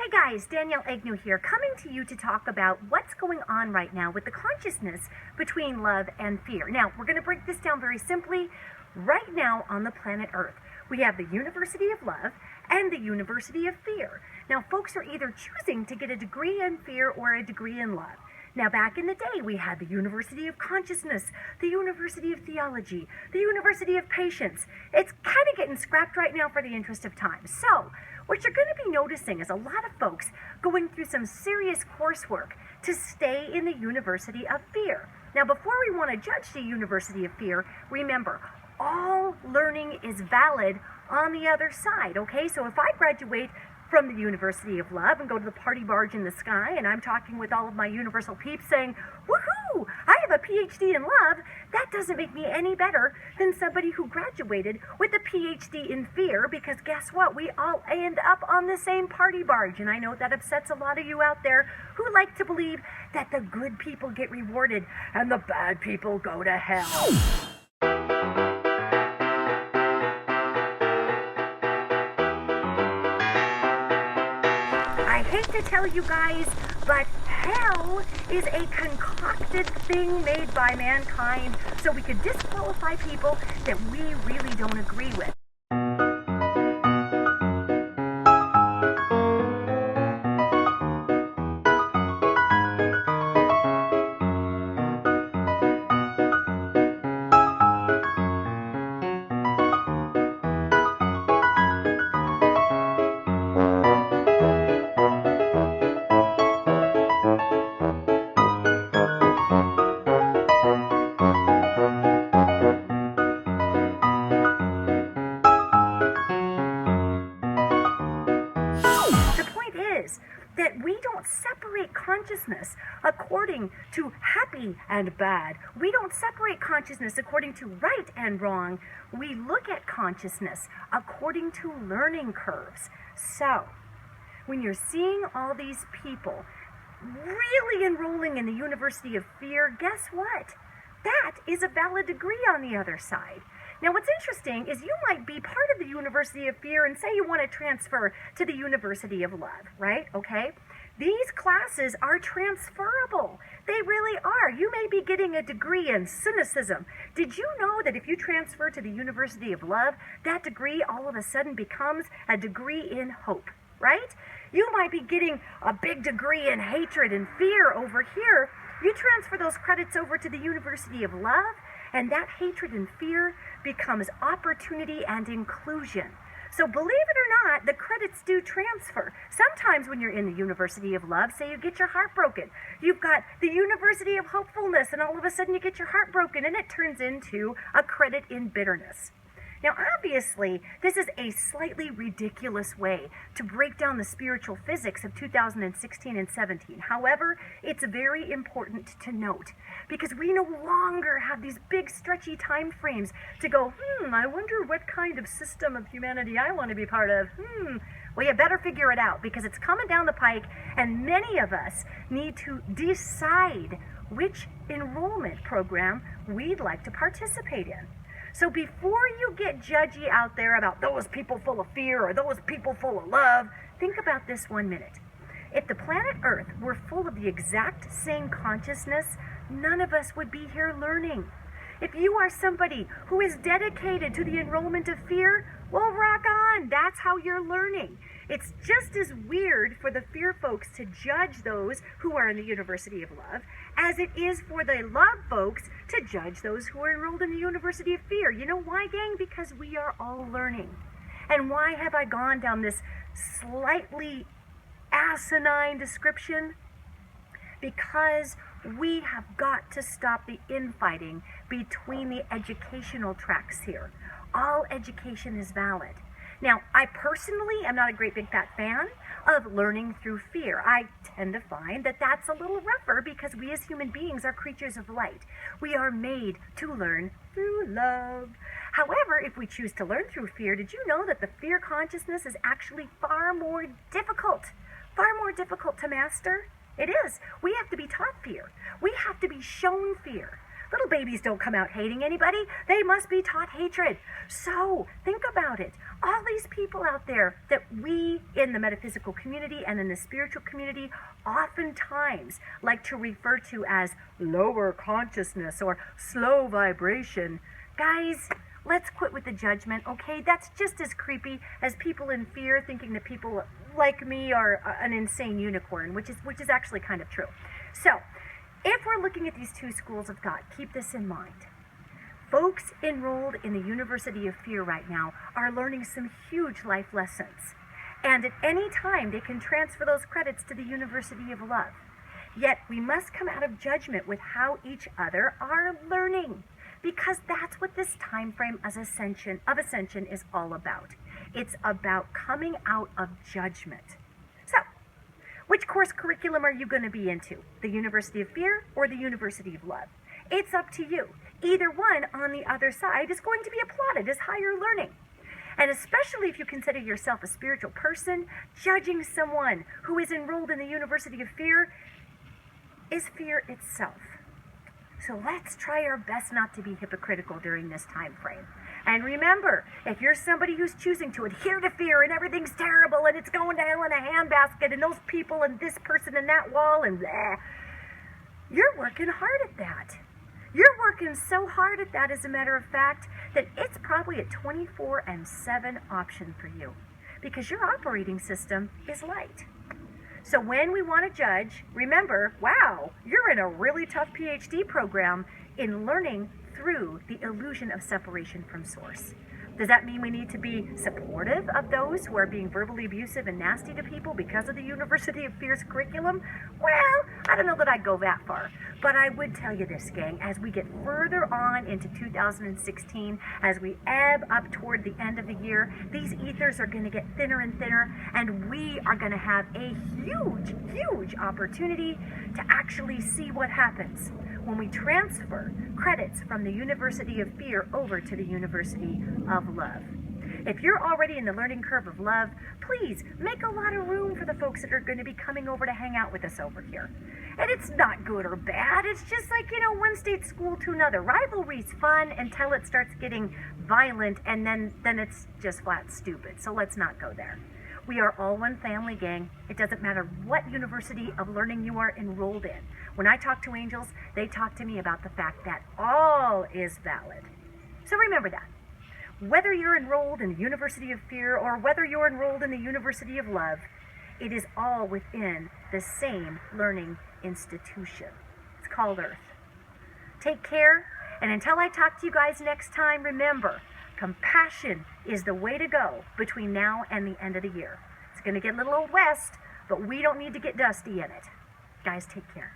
Hey guys, Danielle Egnew here, coming to you to talk about what's going on right now with the consciousness between love and fear. Now, we're going to break this down very simply. Right now on the planet Earth, we have the University of Love and the University of Fear. Now, folks are either choosing to get a degree in fear or a degree in love. Now, back in the day, we had the University of Consciousness, the University of Theology, the University of Patience. It's kind of getting scrapped right now for the interest of time. So, what you're going to be noticing is a lot of folks going through some serious coursework to stay in the University of Fear. Now, before we want to judge the University of Fear, remember, all learning is valid on the other side, okay? So if I graduate from the University of Love and go to the party barge in the sky and I'm talking with all of my universal peeps saying, woohoo, I have a PhD in love, that doesn't make me any better than somebody who graduated with a PhD in fear, because guess what? We all end up on the same party barge. And I know that upsets a lot of you out there who like to believe that the good people get rewarded and the bad people go to hell. I hate to tell you guys, but hell is a concocted thing made by mankind so we could disqualify people that we really don't agree with. That we don't separate consciousness according to happy and bad. We don't separate consciousness according to right and wrong. We look at consciousness according to learning curves. So, when you're seeing all these people really enrolling in the University of Fear, guess what? That is a valid degree on the other side. Now, what's interesting is you might be part of the University of Fear and say you want to transfer to the University of Love, right? Okay? These classes are transferable. They really are. You may be getting a degree in cynicism. Did you know that if you transfer to the University of Love, that degree all of a sudden becomes a degree in hope, right? You might be getting a big degree in hatred and fear over here. You transfer those credits over to the University of Love, and that hatred and fear becomes opportunity and inclusion. So believe it or not, the credits do transfer. Sometimes when you're in the University of Love, say you get your heart broken. You've got the University of Hopefulness, and all of a sudden you get your heart broken, and it turns into a credit in bitterness. Now, obviously, this is a slightly ridiculous way to break down the spiritual physics of 2016 and 17. However, it's very important to note, because we no longer have these big stretchy time frames to go, I wonder what kind of system of humanity I want to be part of. Well, you better figure it out, because it's coming down the pike, and many of us need to decide which enrollment program we'd like to participate in. So before you get judgy out there about those people full of fear or those people full of love, think about this 1 minute. If the planet Earth were full of the exact same consciousness, none of us would be here learning. If you are somebody who is dedicated to the enrollment of fear, well, rock on. That's how you're learning. It's just as weird for the fear folks to judge those who are in the University of Love as it is for the love folks to judge those who are enrolled in the University of Fear. You know why, gang? Because we are all learning. And why have I gone down this slightly asinine description? Because we have got to stop the infighting between the educational tracks here. All education is valid. Now, I personally am not a great big fat fan of learning through fear. I tend to find that that's a little rougher because we as human beings are creatures of light. We are made to learn through love. However, if we choose to learn through fear, did you know that the fear consciousness is actually far more difficult to master? It is. We have to be taught fear. We have to be shown fear. Little babies don't come out hating anybody. They must be taught hatred. So think about it. All these people out there that we in the metaphysical community and in the spiritual community oftentimes like to refer to as lower consciousness or slow vibration. Guys, let's quit with the judgment, okay? That's just as creepy as people in fear thinking that people like me are an insane unicorn, which is actually kind of true. So, if we're looking at these two schools of thought, keep this in mind. Folks enrolled in the University of Fear right now are learning some huge life lessons. And at any time, they can transfer those credits to the University of Love. Yet, we must come out of judgment with how each other are learning. Because that's what this time frame of ascension is all about. It's about coming out of judgment. So, which course curriculum are you going to be into? The University of Fear or the University of Love? It's up to you. Either one on the other side is going to be applauded as higher learning. And especially if you consider yourself a spiritual person, judging someone who is enrolled in the University of Fear is fear itself. So let's try our best not to be hypocritical during this time frame. And remember, if you're somebody who's choosing to adhere to fear and everything's terrible and it's going to hell in a handbasket and those people and this person and that wall and blah, you're working hard at that. You're working so hard at that, as a matter of fact, that it's probably a 24/7 option for you because your operating system is light. So when we want to judge, remember, wow, you're in a really tough PhD program in learning through the illusion of separation from Source. Does that mean we need to be supportive of those who are being verbally abusive and nasty to people because of the University of Fear's curriculum? Well, I don't know that I'd go that far. But I would tell you this, gang, as we get further on into 2016, as we ebb up toward the end of the year, these ethers are going to get thinner and thinner, and we are going to have a huge, huge opportunity to actually see what happens when we transfer credits from the University of Fear over to the University of Love. If you're already in the learning curve of love, please make a lot of room for the folks that are going to be coming over to hang out with us over here. And it's not good or bad. It's just like, one state school to another. Rivalry's fun until it starts getting violent, and then it's just flat stupid. So let's not go there. We are all one family, gang. It doesn't matter what university of learning you are enrolled in. When I talk to angels, they talk to me about the fact that all is valid. So remember that. Whether you're enrolled in the University of Fear or whether you're enrolled in the University of Love, it is all within the same learning institution. It's called Earth. Take care, and until I talk to you guys next time, remember, compassion is the way to go between now and the end of the year. It's going to get a little old west, but we don't need to get dusty in it. Guys, take care.